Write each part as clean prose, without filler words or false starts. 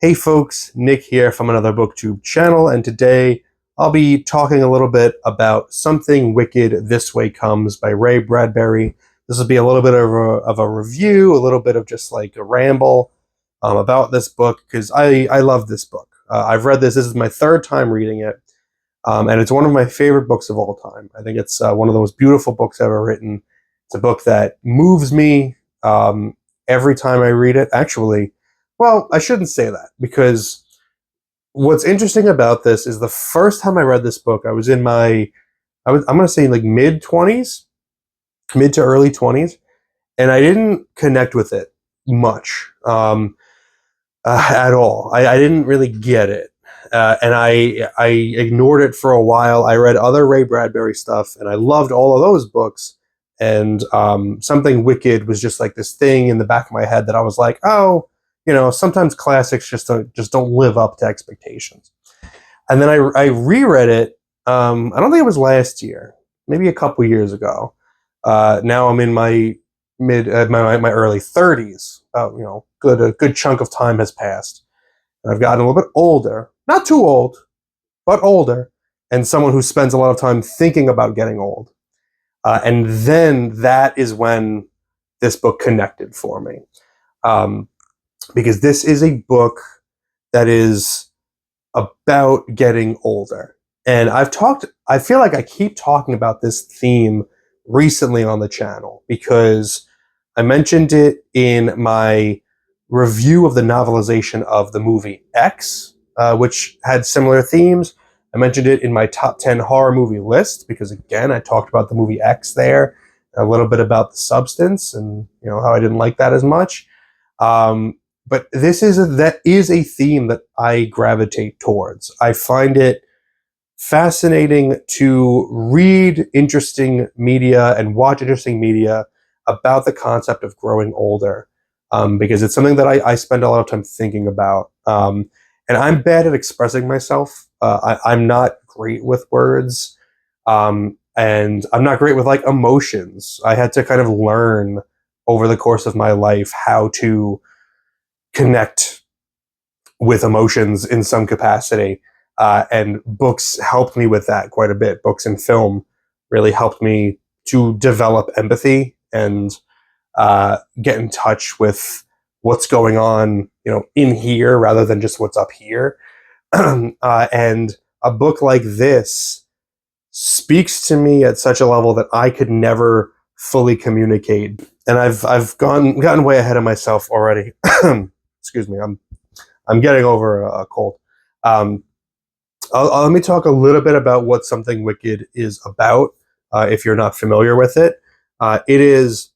Hey folks, Nick here from Another BookTube channel, and today I'll be talking a little bit about Something Wicked This Way Comes by Ray Bradbury. This will be a little bit of a review, a little bit of just like a ramble about this book, because I love this book. I've read this is my third time reading it, and it's one of my favorite books of all time. I think it's one of the most beautiful books ever written. It's a book that moves me every time I read it. Actually, well, I shouldn't say that, because what's interesting about this is the first time I read this book, I was in I'm going to say like mid 20s, mid to early 20s, and I didn't connect with it much at all. I didn't really get it. And I ignored it for a while. I read other Ray Bradbury stuff, and I loved all of those books. And Something Wicked was just like this thing in the back of my head that I was like, oh, sometimes classics just don't live up to expectations. And then I reread it. I don't think it was last year, maybe a couple years ago. Now I'm in my my early 30s. A good chunk of time has passed. And I've gotten a little bit older, not too old, but older, and someone who spends a lot of time thinking about getting old. And then that is when this book connected for me. Because this is a book that is about getting older. And I feel like I keep talking about this theme recently on the channel, because I mentioned it in my review of the novelization of the movie X, which had similar themes. I mentioned it in my top 10 horror movie list, because again, I talked about the movie X there, a little bit about the substance and how I didn't like that as much. But that is a theme that I gravitate towards. I find it fascinating to read interesting media and watch interesting media about the concept of growing older, because it's something that I spend a lot of time thinking about. And I'm bad at expressing myself. I'm not great with words, and I'm not great with like emotions. I had to kind of learn over the course of my life how to connect with emotions in some capacity. And books helped me with that quite a bit. Books and film really helped me to develop empathy and get in touch with what's going on, in here rather than just what's up here. And a book like this speaks to me at such a level that I could never fully communicate. And I've gotten way ahead of myself already. Excuse me, I'm getting over a cold. Let me talk a little bit about what Something Wicked is about, if you're not familiar with it. It is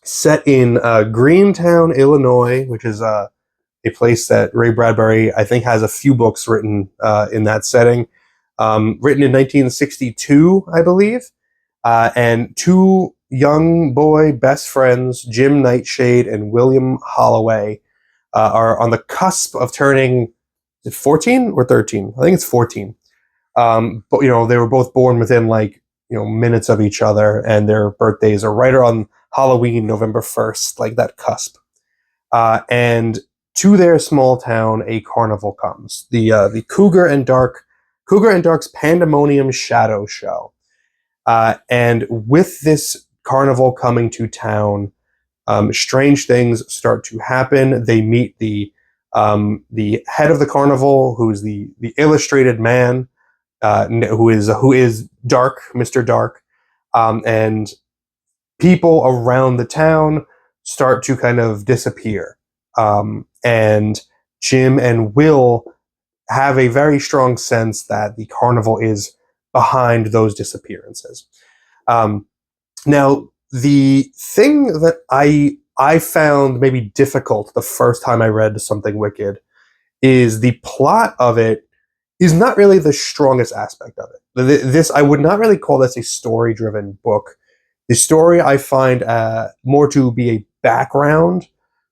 set in Greentown, Illinois, which is a place that Ray Bradbury, I think, has a few books written in that setting. Written in 1962, I believe. And two young boy best friends, Jim Nightshade and William Holloway, are on the cusp of turning, is it 14 or 13? I think it's 14. But they were both born within minutes of each other, and their birthdays are right around Halloween, November 1st, like that cusp. And to their small town, a carnival comes. The Cougar and Dark's Pandemonium Shadow Show. And with this carnival coming to town, strange things start to happen. They meet the head of the carnival, who's the illustrated man, who is Dark, Mr. Dark, and people around the town start to kind of disappear. And Jim and Will have a very strong sense that the carnival is behind those disappearances. Now, the thing that I found maybe difficult the first time I read Something Wicked is the plot of it is not really the strongest aspect of it. I would not really call this a story-driven book. The story I find more to be a background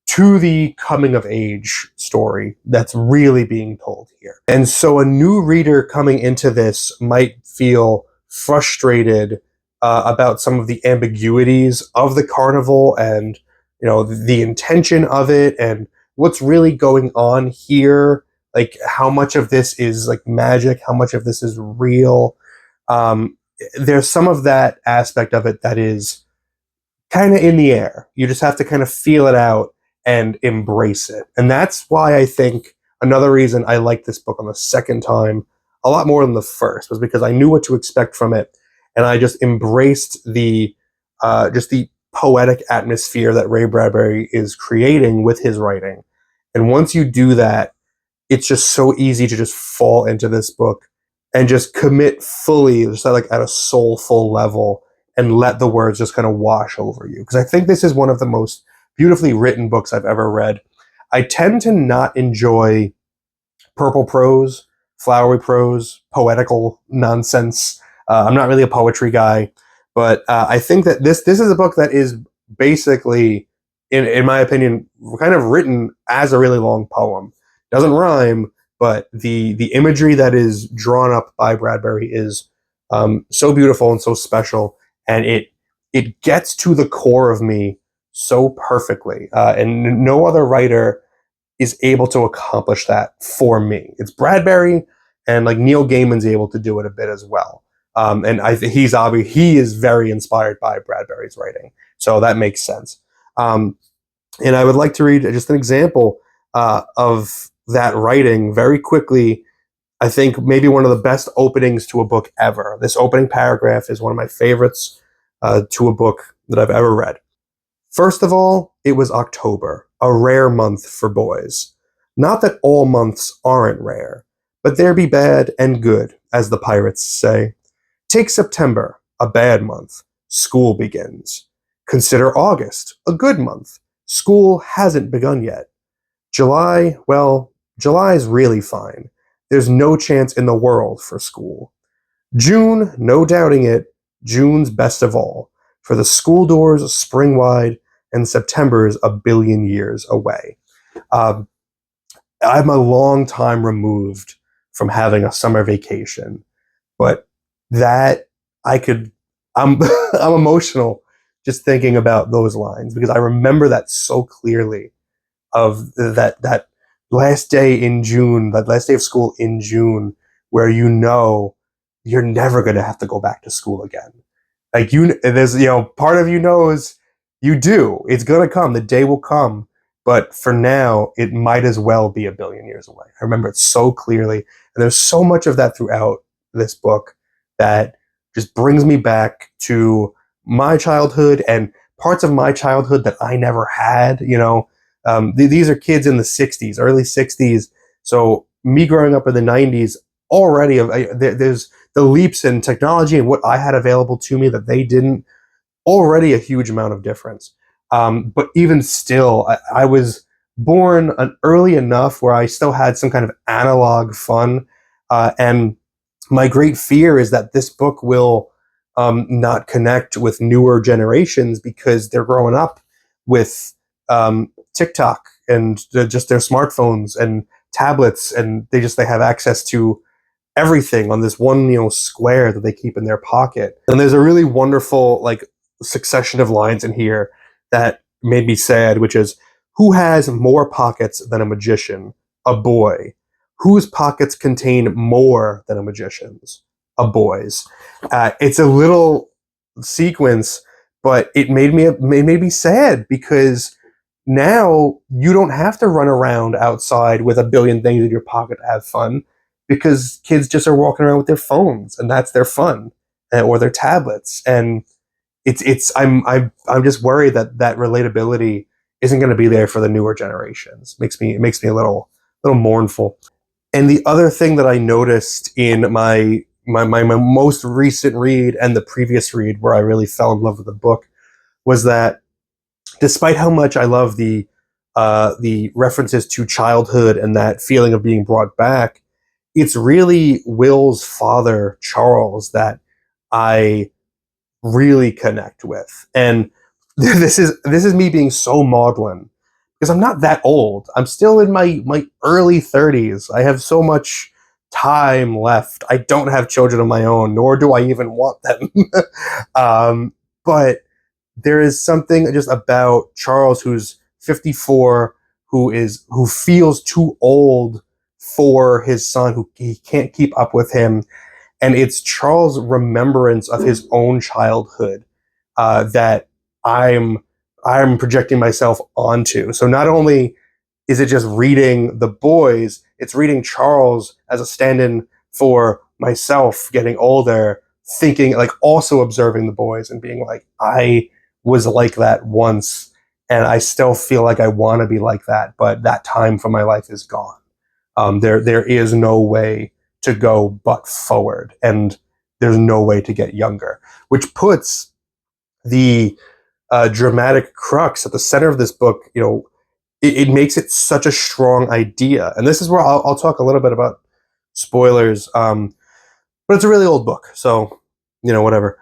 to the coming-of-age story that's really being told here. And so a new reader coming into this might feel frustrated about some of the ambiguities of the carnival and the intention of it and what's really going on here, like how much of this is like magic, how much of this is real. Um, there's some of that aspect of it that is kind of in the air. You just have to kind of feel it out and embrace it. And that's why I think another reason I liked this book on the second time a lot more than the first was because I knew what to expect from it, and I just embraced the just the poetic atmosphere that Ray Bradbury is creating with his writing. And once you do that, it's just so easy to just fall into this book and just commit fully, just like at a soulful level, and let the words just kind of wash over you. Because I think this is one of the most beautifully written books I've ever read. I tend to not enjoy purple prose, flowery prose, poetical nonsense. I'm not really a poetry guy, but I think that this is a book that is basically, in my opinion, kind of written as a really long poem. Doesn't rhyme, but the imagery that is drawn up by Bradbury is so beautiful and so special, and it gets to the core of me so perfectly. And no other writer is able to accomplish that for me. It's Bradbury, and like Neil Gaiman's able to do it a bit as well. And I think he is very inspired by Bradbury's writing, so that makes sense. And I would like to read just an example of that writing very quickly. I think maybe one of the best openings to a book ever. This opening paragraph is one of my favorites to a book that I've ever read. First of all, it was October, a rare month for boys. Not that all months aren't rare, but there be bad and good, as the pirates say. Take September, a bad month. School begins. Consider August, a good month. School hasn't begun yet. July, well, July's really fine. There's no chance in the world for school. June, no doubting it, June's best of all, for the school doors spring wide and September's a billion years away. Um, I'm a long time removed from having a summer vacation, but that I could, I'm, I'm emotional just thinking about those lines because I remember that so clearly of that last day in June, that last day of school in June, where you know you're never going to have to go back to school again. Like there's part of you knows you do. It's going to come. The day will come. But for now, it might as well be a billion years away. I remember it so clearly, and there's so much of that throughout this book that just brings me back to my childhood and parts of my childhood that I never had. These are kids in the 60s, early 60s. So me growing up in the 90s, already there's the leaps in technology and what I had available to me that they didn't, already a huge amount of difference. But even still, I was born early enough where I still had some kind of analog fun. And my great fear is that this book will not connect with newer generations because they're growing up with TikTok and just their smartphones and tablets, and they have access to everything on this one square that they keep in their pocket. And there's a really wonderful succession of lines in here that made me sad, which is, who has more pockets than a magician? A boy. Whose pockets contain more than a magician's? A boy's. It's a little sequence, but it made me sad because now you don't have to run around outside with a billion things in your pocket to have fun, because kids just are walking around with their phones and that's their fun, or their tablets. And I'm just worried that relatability isn't going to be there for the newer generations. It makes me a little mournful. And the other thing that I noticed in my most recent read and the previous read, where I really fell in love with the book, was that despite how much I love the references to childhood and that feeling of being brought back, it's really Will's father, Charles, that I really connect with. And this is me being so maudlin because I'm not that old. I'm still in my early 30s. I have so much time left. I don't have children of my own, nor do I even want them. But there is something just about Charles, who's 54, who feels too old for his son, who he can't keep up with him, and it's Charles' remembrance of his own childhood that I'm I'm projecting myself onto. So not only is it just reading the boys, it's reading Charles as a stand-in for myself getting older, thinking, like, also observing the boys and being like, I was like that once, and I still feel like I want to be like that, but that time from my life is gone. There is no way to go but forward, and there's no way to get younger, which puts the dramatic crux at the center of this book. It makes it such a strong idea, and this is where I'll talk a little bit about spoilers. But it's a really old book, so whatever.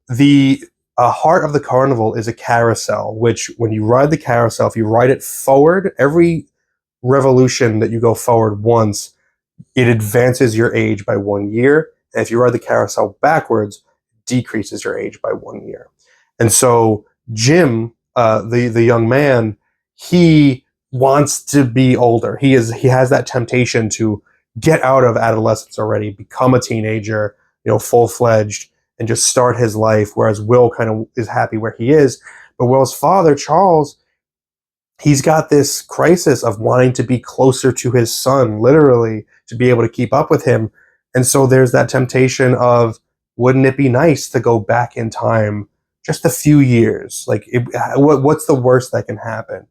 The Heart of the Carnival is a carousel, which when you ride the carousel, if you ride it forward, every revolution that you go forward once, it advances your age by 1 year. And if you ride the carousel backwards, it decreases your age by 1 year. And so Jim, the young man, he wants to be older. He has that temptation to get out of adolescence already, become a teenager, full fledged, and just start his life. Whereas Will kind of is happy where he is. But Will's father, Charles, he's got this crisis of wanting to be closer to his son, literally, to be able to keep up with him. And so there's that temptation of, wouldn't it be nice to go back in time just a few years? Like, what's the worst that can happen?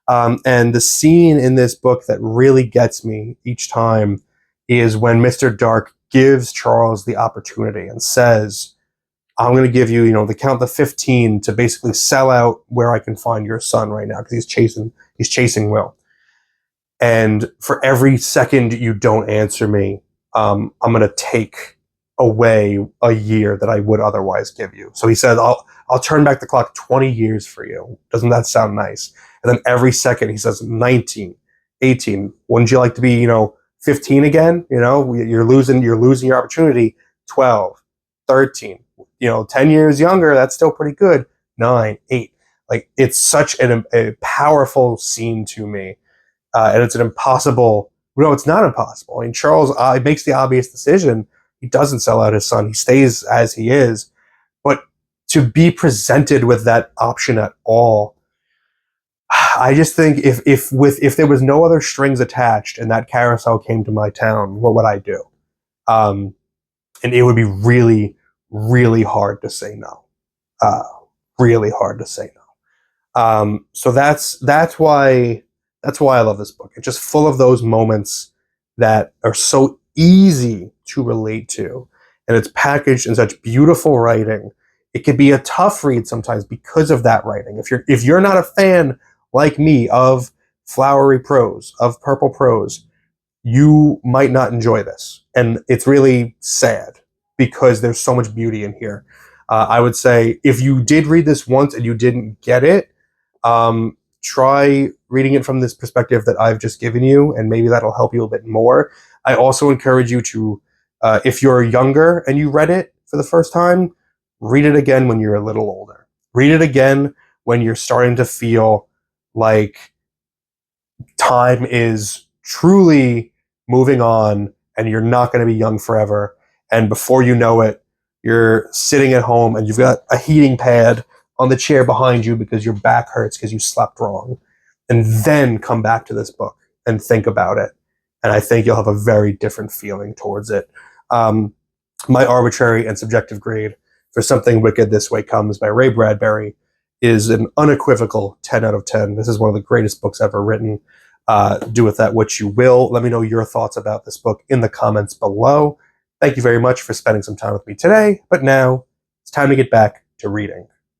And the scene in this book that really gets me each time is when Mr. Dark gives Charles the opportunity and says, I'm going to give you, the count to 15 to basically sell out where I can find your son right now, because he's chasing Will. And for every second you don't answer me, I'm going to take away a year that I would otherwise give you. So he said, I'll turn back the clock 20 years for you. Doesn't that sound nice? And then every second he says 19, 18. Wouldn't you like to be, 15 again? You're losing your opportunity. 12, 13. 10 years younger, that's still pretty good. 9, 8. Like, it's such a powerful scene to me. And it's an impossible, no, it's not impossible. I mean, Charles makes the obvious decision. He doesn't sell out his son. He stays as he is. But to be presented with that option at all, I just think if there was no other strings attached and that carousel came to my town, what would I do? And it would be really, really hard to say no. Really hard to say no. So that's why I love this book. It's just full of those moments that are so easy to relate to, and it's packaged in such beautiful writing. It can be a tough read sometimes because of that writing. If you're not a fan like me of flowery prose, of purple prose, you might not enjoy this, and it's really sad because there's so much beauty in here. I would say if you did read this once and you didn't get it, try reading it from this perspective that I've just given you, and maybe that'll help you a bit more. I also encourage you to, if you're younger and you read it for the first time, read it again when you're a little older. Read it again when you're starting to feel like time is truly moving on and you're not going to be young forever. And before you know it, you're sitting at home and you've got a heating pad on the chair behind you because your back hurts because you slept wrong. And then come back to this book and think about it. And I think you'll have a very different feeling towards it. My arbitrary and subjective grade for Something Wicked This Way Comes by Ray Bradbury is an unequivocal 10 out of 10. This is one of the greatest books ever written. Do with that what you will. Let me know your thoughts about this book in the comments below. Thank you very much for spending some time with me today. But now it's time to get back to reading.